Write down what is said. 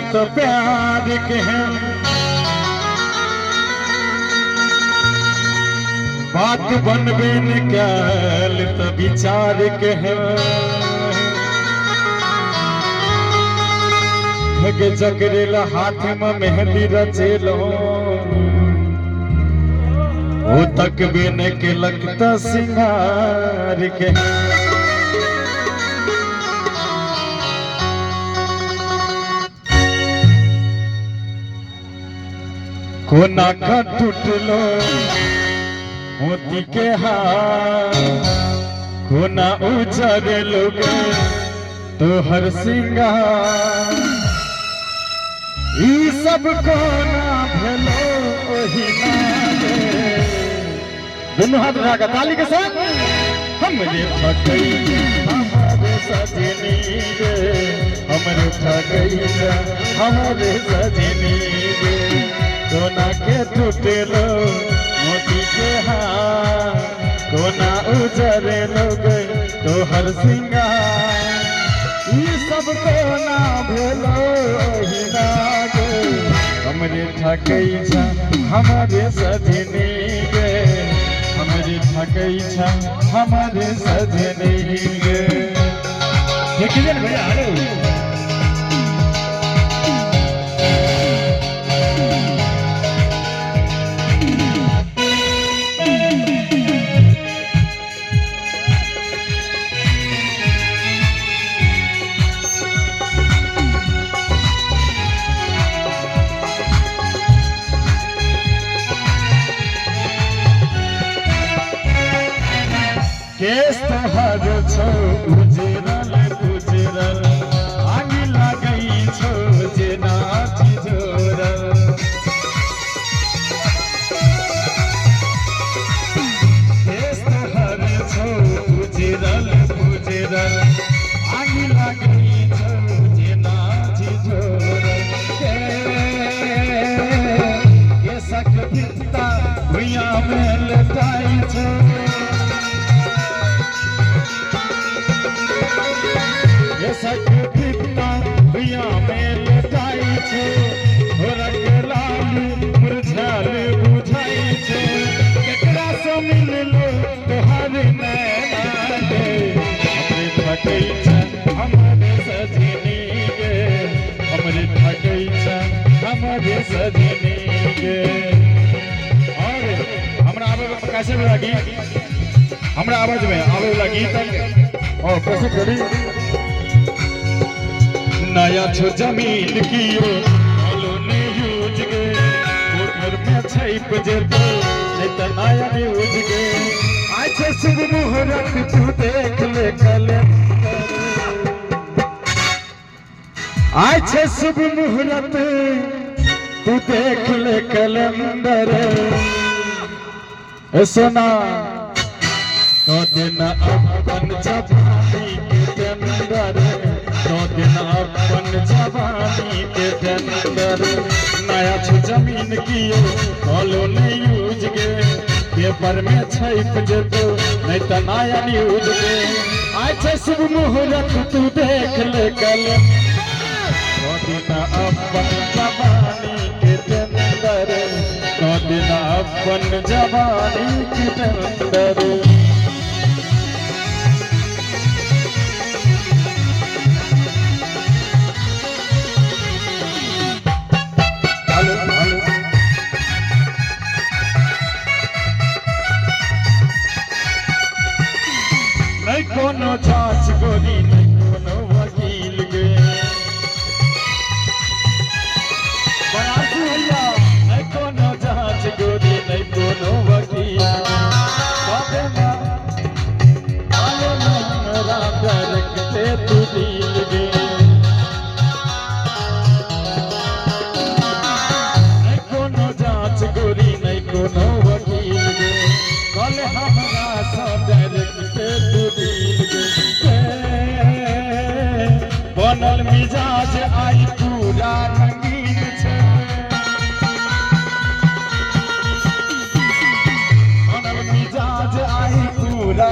तो प्यार के हैं, बात बनबे न कैल तो विचार के हैं। जगरेला हाथ में मेहंदी रचेलो, वो तक बिन के लगता सिंगार के। कोना का टूटलो मोती के हार, कोना उजर लोग तो हर सिंगार। ई सब कोना भेलो ओही नागे, दोनों हाथ उठा कर ताली के संग हमरे ठकई हमारे सजनी गे, हमरे ठकई हमारे सजनी गे। कोना के टूटलो मोती के हार, कोना उजरे लोग तो हर सिंगार। ई सब कोना भेलो ओही नागे, हमरे ठकई हमारे सजनी गे, हमरे ठकई हमारे सजनी गे। देखिए भैया हेलो केस तोहर छो उजरल उजरल, आग लगई छो जेना तिजोरल। केस तोहर छो उजरल उजरल, आग लगई छो जेना तिजोरल। के सक पिता भुइया में लटाई छो, सक पिता भैया में लटाई छो। रंग लाल मुरझाल बुझाई छो, केकरा से मिललो तोहर नैना गे। हमरे ठकई हमारे सजनी गे, हमरे ठकई हमारे सजनी गे। और हमरा आवे कैसे लगी, हमरा आवाज में आवे लगी तक और कैसे करी। नया छो जमीन कियो ने यूज गे, घर में छाइप जेतो नहीं तो नया यूज गे। आज शुभ मुहूर्त तू देख ले कैलेंडर, आज शुभ मुहूर्त तू देख ले कैलेंडर। सोना तो दिन अपन जवानी के टेंडर, तो दिन अपन जवानी के टेंडर। नया छो जमीन कियो कॉलोनी यूज गे, पेपर में छाइप जेतो नहीं तो नया न्यूज गे। आज शुभ मुहूर्त तू देख ले कल, तो दिन अपन जवानी के टेंडर, तो दिन अपन जवानी के टेंडर। नहीं कोनो जांच गोरी नहीं कोनो वकील गे, बनारसी भैया नहीं कोनो जांच गोरी नहीं कोनो वकील। रखते तू दिल गे, नहीं कोनो जांच गोरी नहीं कोनो वकील गे। कल हमरा सब रखते तू दिल गे। बनल मिजाज आई पूरा रंगीन छे, बनल मिजाज आई पूरा